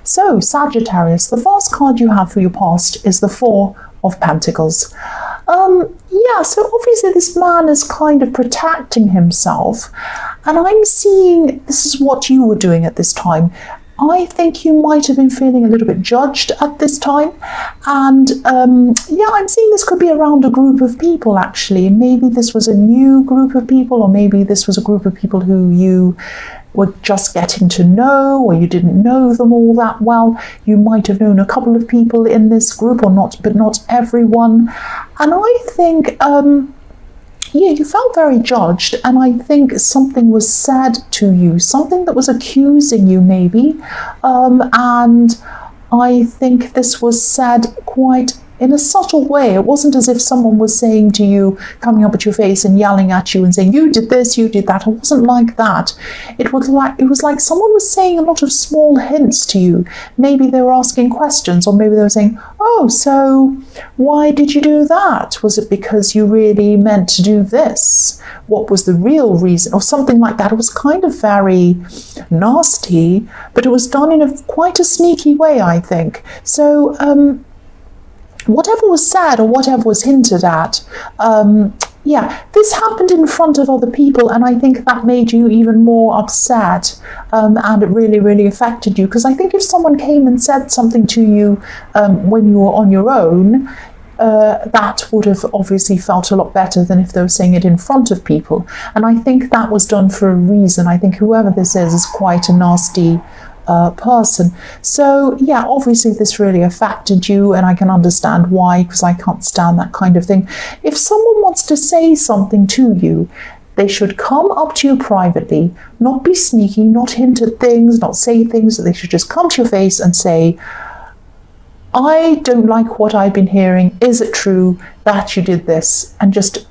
So, Sagittarius, the first card you have for your past is the Four of Pentacles. Yeah, so obviously this man is kind of protecting himself, and I'm seeing this is what you were doing at this time. I think you might have been feeling a little bit judged at this time, and yeah, I'm seeing this could be around a group of people actually. Maybe this was a new group of people, or maybe this was a group of people who you were just getting to know, or you didn't know them all that well. You might have known a couple of people in this group, or not, but not everyone. And I think yeah, you felt very judged, and I think something was said to you, something that was accusing you maybe, and I think this was said quite in a subtle way. It wasn't as if someone was saying to you, coming up at your face and yelling at you and saying, you did this, you did that. It wasn't like that. It was like someone was saying a lot of small hints to you. Maybe they were asking questions, or maybe they were saying, oh, so why did you do that? Was it because you really meant to do this? What was the real reason? Or something like that. It was kind of very nasty, but it was done in quite a sneaky way, I think. So, whatever was said or whatever was hinted at, yeah, this happened in front of other people, and I think that made you even more upset, and it really, really affected you. Because I think if someone came and said something to you when you were on your own, that would have obviously felt a lot better than if they were saying it in front of people. And I think that was done for a reason. I think whoever this is quite a nasty person. So yeah, obviously this really affected you, and I can understand why, because I can't stand that kind of thing. If someone wants to say something to you, they should come up to you privately, not be sneaky, not hint at things, not say things. They should just come to your face and say, I don't like what I've been hearing. Is it true that you did this? And just,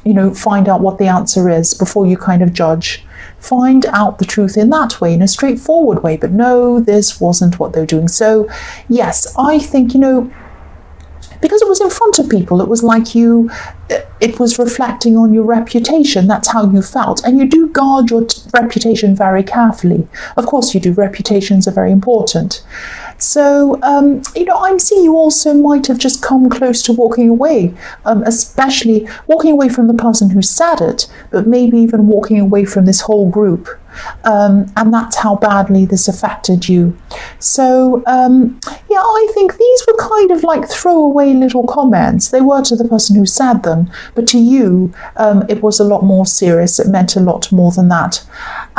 you know, find out what the answer is before you kind of judge. Find out the truth in that way, in a straightforward way. But no, this wasn't what they're doing. So yes, I think, you know, because it was in front of people, it was like it was reflecting on your reputation. That's how you felt. And you do guard your reputation very carefully. Of course you do. Reputations are very important. So, you know, I'm seeing you also might have just come close to walking away, especially walking away from the person who said it, but maybe even walking away from this whole group. And that's how badly this affected you. So, yeah, I think these were kind of like throwaway little comments. They were to the person who said them, but to you, it was a lot more serious. It meant a lot more than that.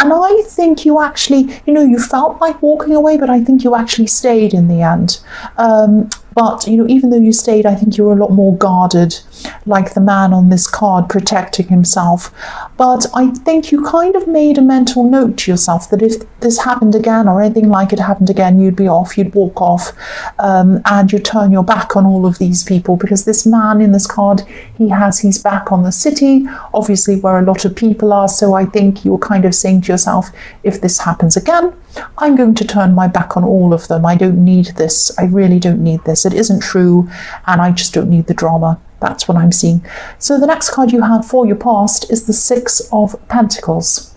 And I think you actually, you know, you felt like walking away, but I think you actually stayed in the end. But, you know, even though you stayed, I think you were a lot more guarded, like the man on this card protecting himself. But I think you kind of made a mental note to yourself that if this happened again, or anything like it happened again, you'd be off, you'd walk off, and you'd turn your back on all of these people. Because this man in this card, he has his back on the city, obviously where a lot of people are. So I think you were kind of saying to yourself, if this happens again, I'm going to turn my back on all of them. I don't need this. I really don't need this. It isn't true, and I just don't need the drama. That's what I'm seeing. So the next card you have for your past is the Six of Pentacles.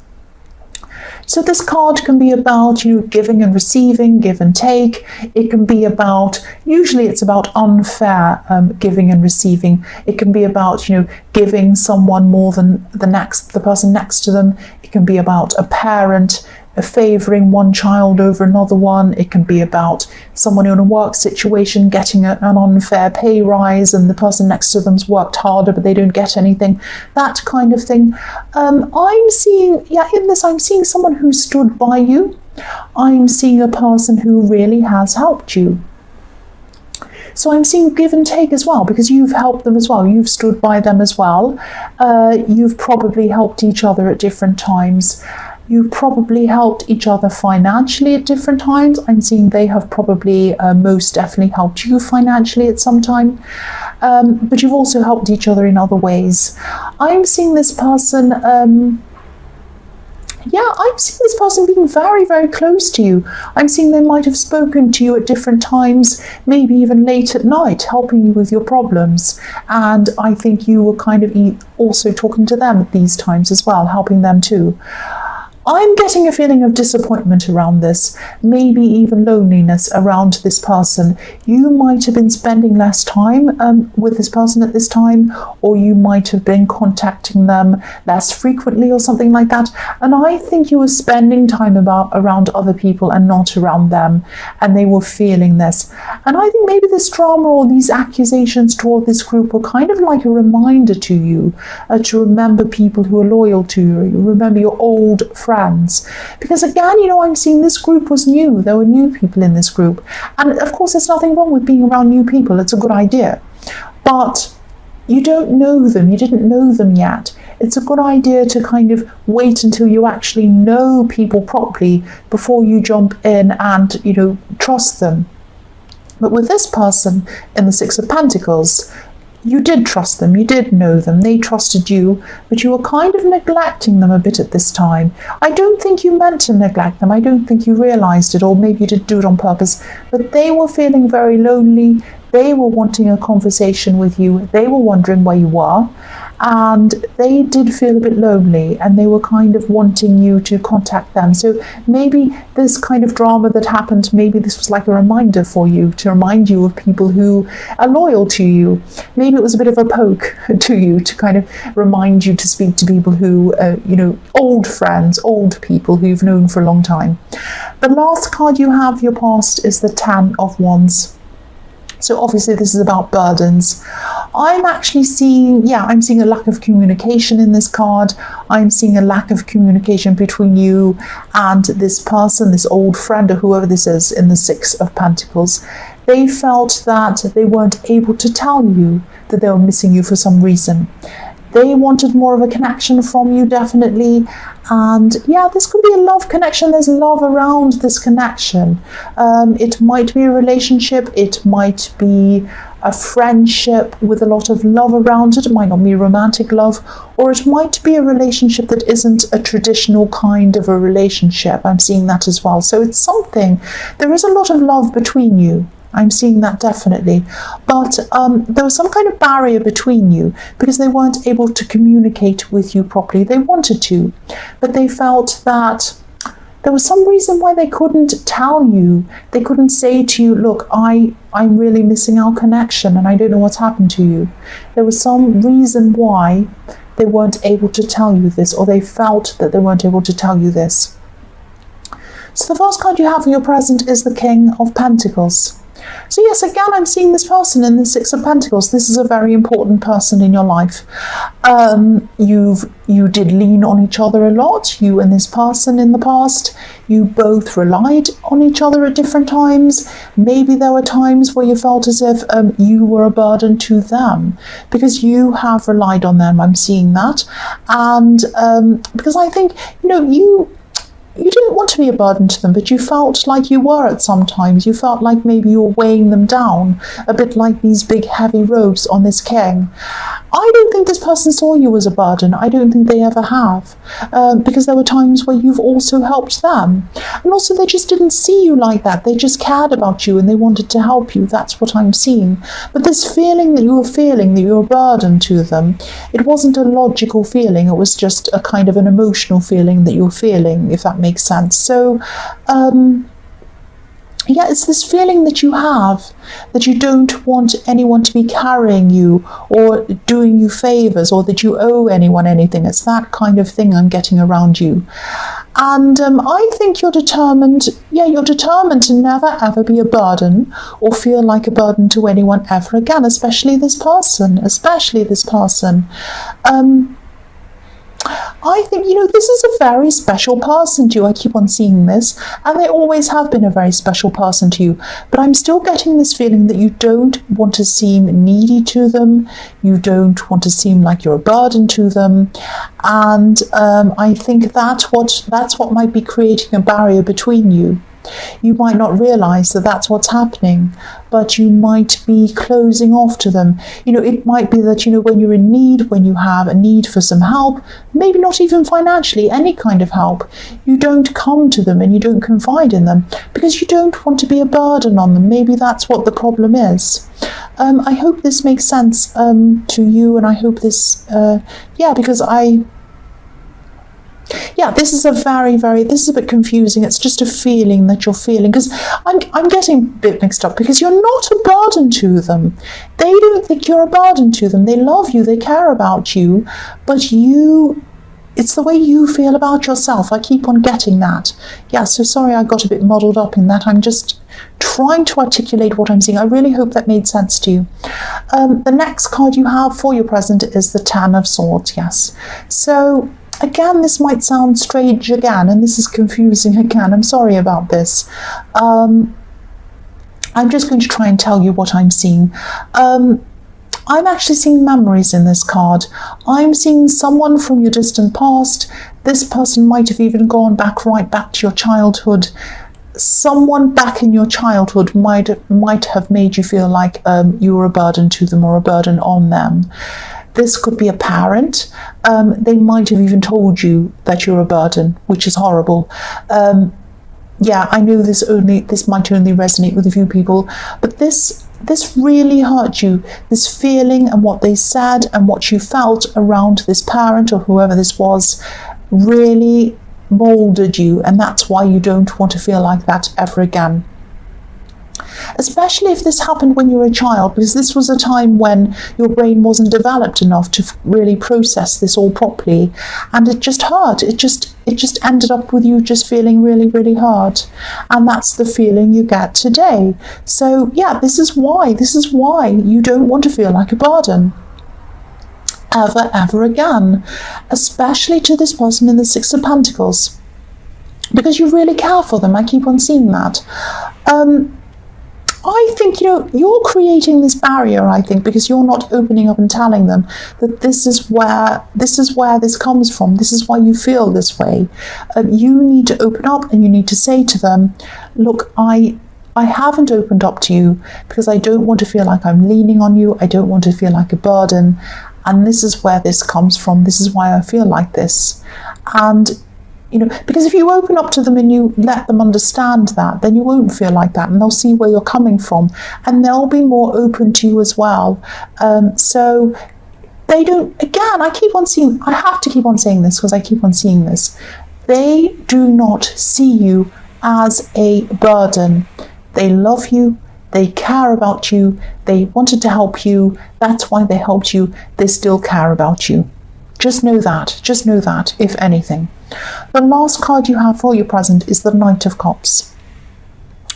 So this card can be about, you know, giving and receiving, give and take. It can be about, usually it's about unfair giving and receiving. It can be about, you know, giving someone more than the person next to them. It can be about a parent favouring one child over another one. It can be about someone in a work situation getting an unfair pay rise, and the person next to them's worked harder but they don't get anything. That kind of thing. I'm seeing, yeah, in this I'm seeing someone who stood by you. I'm seeing a person who really has helped you. So I'm seeing give and take as well, because you've helped them as well. You've stood by them as well. You've probably helped each other at different times. You probably helped each other financially at different times. I'm seeing they have probably most definitely helped you financially at some time. But you've also helped each other in other ways. I'm seeing this person, yeah, I'm seeing this person being very, very close to you. I'm seeing they might have spoken to you at different times, maybe even late at night, helping you with your problems. And I think you were kind of also talking to them at these times as well, helping them too. I'm getting a feeling of disappointment around this, maybe even loneliness around this person. You might have been spending less time with this person at this time, or you might have been contacting them less frequently or something like that. And I think you were spending time around other people and not around them, and they were feeling this. And I think maybe this drama or these accusations toward this group were kind of like a reminder to you to remember people who are loyal to you, remember your old friends. Because again, I'm seeing this group was new. There were new people in this group. And of course, there's nothing wrong with being around new people. It's a good idea. But you don't know them. You didn't know them yet. It's a good idea to kind of wait until you actually know people properly before you jump in and, trust them. But with this person in the Six of Pentacles, you did trust them, you did know them, they trusted you, but you were kind of neglecting them a bit at this time. I don't think you meant to neglect them, I don't think you realised it, or maybe you didn't do it on purpose, but they were feeling very lonely, they were wanting a conversation with you, they were wondering where you were, and they did feel a bit lonely, and they were kind of wanting you to contact them. So maybe this kind of drama that happened, maybe this was like a reminder for you, to remind you of people who are loyal to you. Maybe it was a bit of a poke to you to kind of remind you to speak to people who, old friends, old people who you've known for a long time. The last card you have, your past, is the Ten of Wands. So obviously this is about burdens. I'm actually seeing a lack of communication in this card. I'm seeing a lack of communication between you and this person, this old friend or whoever this is in the Six of Pentacles. They felt that they weren't able to tell you that they were missing you for some reason. They wanted more of a connection from you, definitely. And this could be a love connection. There's love around this connection. It might be a relationship. It might be a friendship with a lot of love around it. It might not be romantic love, or it might be a relationship that isn't a traditional kind of a relationship. I'm seeing that as well. So it's something, there is a lot of love between you. I'm seeing that definitely. But there was some kind of barrier between you because they weren't able to communicate with you properly. They wanted to, but they felt that there was some reason why they couldn't tell you. They couldn't say to you, look, I'm really missing our connection and I don't know what's happened to you. There was some reason why they weren't able to tell you this, or they felt that they weren't able to tell you this. So the first card you have in your present is the King of Pentacles. So yes, again, I'm seeing this person in the Six of Pentacles. This is a very important person in your life. You did lean on each other a lot, you and this person in the past. You both relied on each other at different times. Maybe there were times where you felt as if you were a burden to them because you have relied on them. I'm seeing that. And because I think, you didn't want to be a burden to them, but you felt like you were at some times. You felt like maybe you were weighing them down, a bit like these big heavy robes on this king. I don't think this person saw you as a burden. I don't think they ever have, because there were times where you've also helped them. And also they just didn't see you like that. They just cared about you and they wanted to help you. That's what I'm seeing. But this feeling that you were feeling, that you were a burden to them, it wasn't a logical feeling. It was just a kind of an emotional feeling that you were feeling, if that makes sense. So, it's this feeling that you have that you don't want anyone to be carrying you or doing you favors, or that you owe anyone anything. It's that kind of thing I'm getting around you. And I think you're determined, you're determined to never ever be a burden or feel like a burden to anyone ever again, especially this person. I think, this is a very special person to you. I keep on seeing this, and they always have been a very special person to you. But I'm still getting this feeling that you don't want to seem needy to them. You don't want to seem like you're a burden to them. And I think that's what might be creating a barrier between you. You might not realize that that's what's happening, but you might be closing off to them. It might be that, when you're in need, when you have a need for some help, maybe not even financially, any kind of help, you don't come to them and you don't confide in them because you don't want to be a burden on them. Maybe that's what the problem is. I hope this makes sense to you, and I hope this, because Yeah, this is this is a bit confusing. It's just a feeling that you're feeling, because I'm getting a bit mixed up, because you're not a burden to them. They don't think you're a burden to them. They love you, they care about you, but it's the way you feel about yourself. I keep on getting that. Yeah, so sorry I got a bit muddled up in that. I'm just trying to articulate what I'm seeing. I really hope that made sense to you. The next card you have for your present is the Ten of Swords, yes. So again, this might sound strange again, and this is confusing again. I'm sorry about this. I'm just going to try and tell you what I'm seeing. I'm actually seeing memories in this card. I'm seeing someone from your distant past. This person might have even gone right back to your childhood. Someone back in your childhood might have made you feel like you were a burden to them or a burden on them. This could be a parent. They might have even told you that you're a burden, which is horrible. Yeah, I know this might only resonate with a few people, but this really hurt you. This feeling and what they said and what you felt around this parent or whoever this was really molded you, and that's why you don't want to feel like that ever again. Especially if this happened when you were a child, because this was a time when your brain wasn't developed enough to really process this all properly, and it just hurt. It just ended up with you just feeling really, really hurt, and that's the feeling you get today. So yeah, this is why you don't want to feel like a burden ever again, especially to this person in the Six of Pentacles, because you really care for them. I keep on seeing that. I think, you're creating this barrier, I think, because you're not opening up and telling them that this is where this comes from. This is why you feel this way. You need to open up, and you need to say to them, look, I haven't opened up to you because I don't want to feel like I'm leaning on you. I don't want to feel like a burden. And this is where this comes from. This is why I feel like this. And because if you open up to them and you let them understand that, then you won't feel like that, and they'll see where you're coming from, and they'll be more open to you as well. So they don't, again, I have to keep on saying this because I keep on seeing this. They do not see you as a burden. They love you. They care about you. They wanted to help you. That's why they helped you. They still care about you. Just know that, if anything. The last card you have for your present is the Knight of Cups.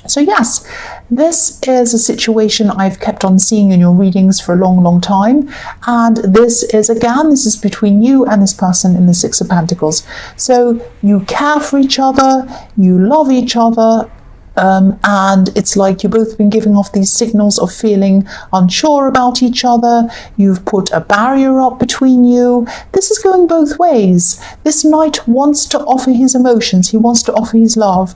So yes, this is a situation I've kept on seeing in your readings for a long, long time. And this is between you and this person in the Six of Pentacles. So you care for each other, you love each other, and it's like you've both been giving off these signals of feeling unsure about each other. You've put a barrier up between you. This is going both ways. This knight wants to offer his emotions. He wants to offer his love,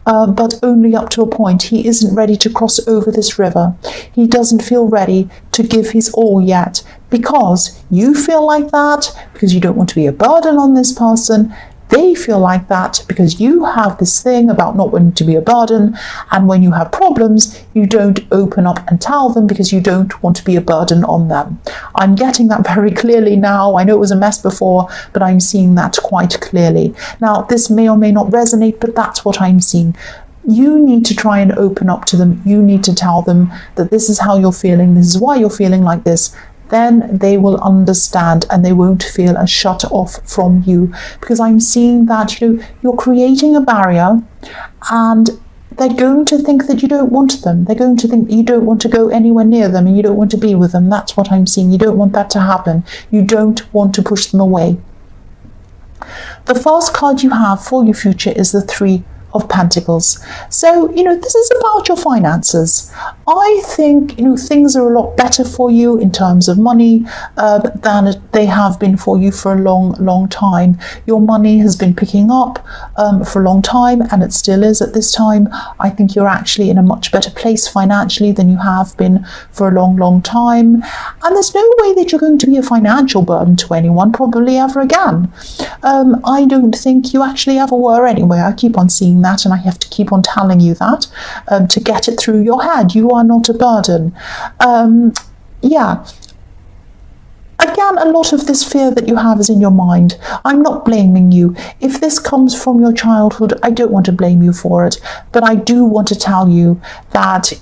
but only up to a point. He isn't ready to cross over this river. He doesn't feel ready to give his all yet, because you feel like that, because you don't want to be a burden on this person. They feel like that because you have this thing about not wanting to be a burden, and when you have problems, you don't open up and tell them because you don't want to be a burden on them. I'm getting that very clearly now. I know it was a mess before, but I'm seeing that quite clearly. Now, this may or may not resonate, but that's what I'm seeing. You need to try and open up to them. You need to tell them that this is how you're feeling, this is why you're feeling like this. Then they will understand, and they won't feel as shut off from you, because I'm seeing that you're creating a barrier, and they're going to think that you don't want them. They're going to think that you don't want to go anywhere near them, and you don't want to be with them. That's what I'm seeing. You don't want that to happen. You don't want to push them away. The first card you have for your future is the Three of Pentacles. So, this is about your finances. I think, things are a lot better for you in terms of money than they have been for you for a long, long time. Your money has been picking up for a long time, and it still is at this time. I think you're actually in a much better place financially than you have been for a long, long time. And there's no way that you're going to be a financial burden to anyone, probably ever again. I don't think you actually ever were anyway. I keep on seeing that, and I have to keep on telling you that to get it through your head. You are not a burden. Yeah. again, a lot of this fear that you have is in your mind. I'm not blaming you. If this comes from your childhood, I don't want to blame you for it. But I do want to tell you that,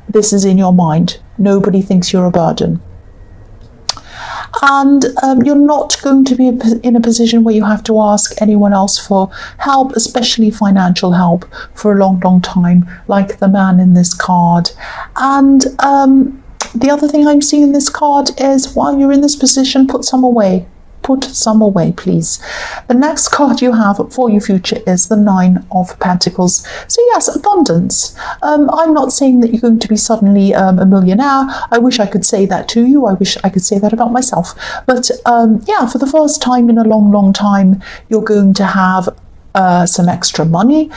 this is in your mind. Nobody thinks you're a burden. And you're not going to be in a position where you have to ask anyone else for help, especially financial help, for a long, long time, like the man in this card. And the other thing I'm seeing in this card is, while you're in this position, put some away. Put some away, please. The next card you have for your future is the 9 of Pentacles. So yes, abundance. I'm not saying that you're going to be suddenly a millionaire. I wish I could say that to you. I wish I could say that about myself. But yeah, for the first time in a long, long time, you're going to have some extra money,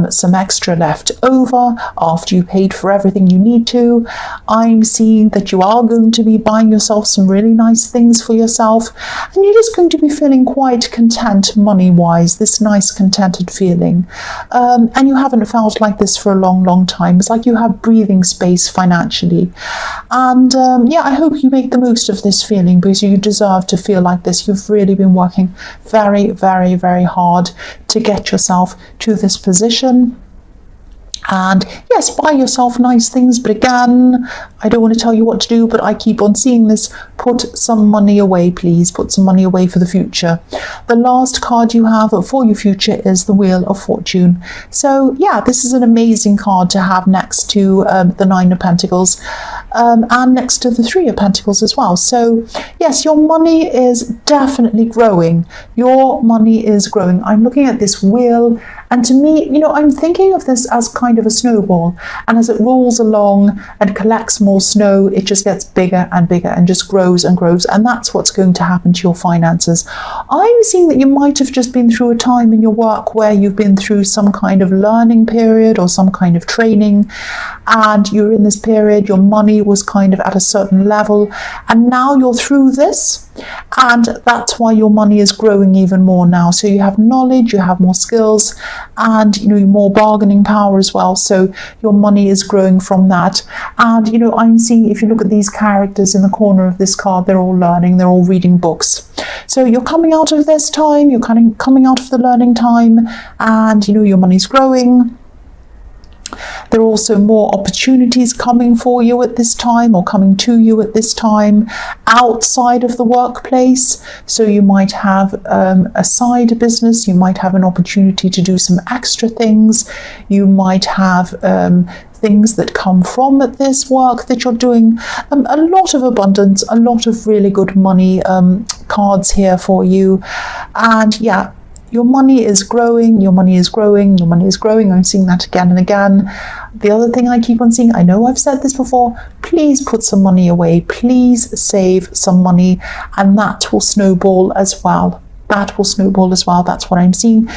some extra left over after you paid for everything you need to. I'm seeing that you are going to be buying yourself some really nice things for yourself, and you're just going to be feeling quite content money-wise, this nice contented feeling. And you haven't felt like this for a long, long time. It's like you have breathing space financially. And yeah, I hope you make the most of this feeling, because you deserve to feel like this. You've really been working very, very, very hard to get yourself to this position. And yes, buy yourself nice things, but again, I don't want to tell you what to do, but I keep on seeing this. Put some money away, please. Put some money away for the future. The last card you have for your future is the Wheel of Fortune. So yeah, this is an amazing card to have next to the 9 of Pentacles, and next to the 3 of Pentacles as well. So yes, your money is definitely growing. Your money is growing. I'm looking at this wheel, and to me, I'm thinking of this as kind of a snowball, and as it rolls along and collects more snow, it just gets bigger and bigger and just grows and grows, and that's what's going to happen to your finances. I'm seeing that you might have just been through a time in your work where you've been through some kind of learning period or some kind of training, and you're in this period, your money was kind of at a certain level, and now you're through this, and that's why your money is growing even more now. So you have knowledge, you have more skills, and more bargaining power as well. So your money is growing from that. And I'm seeing, if you look at these characters in the corner of this card, they're all learning, they're all reading books. So you're coming out of this time, you're kind of coming out of the learning time, and your money's growing. There are also more opportunities coming for you at this time, or coming to you at this time outside of the workplace. So you might have a side business, you might have an opportunity to do some extra things, you might have things that come from this work that you're doing. A lot of abundance, a lot of really good money cards here for you. And yeah, your money is growing, your money is growing, your money is growing. I'm seeing that again and again. The other thing I keep on seeing, I know I've said this before, please put some money away, please save some money, and that will snowball as well. That will snowball as well. That's what I'm seeing.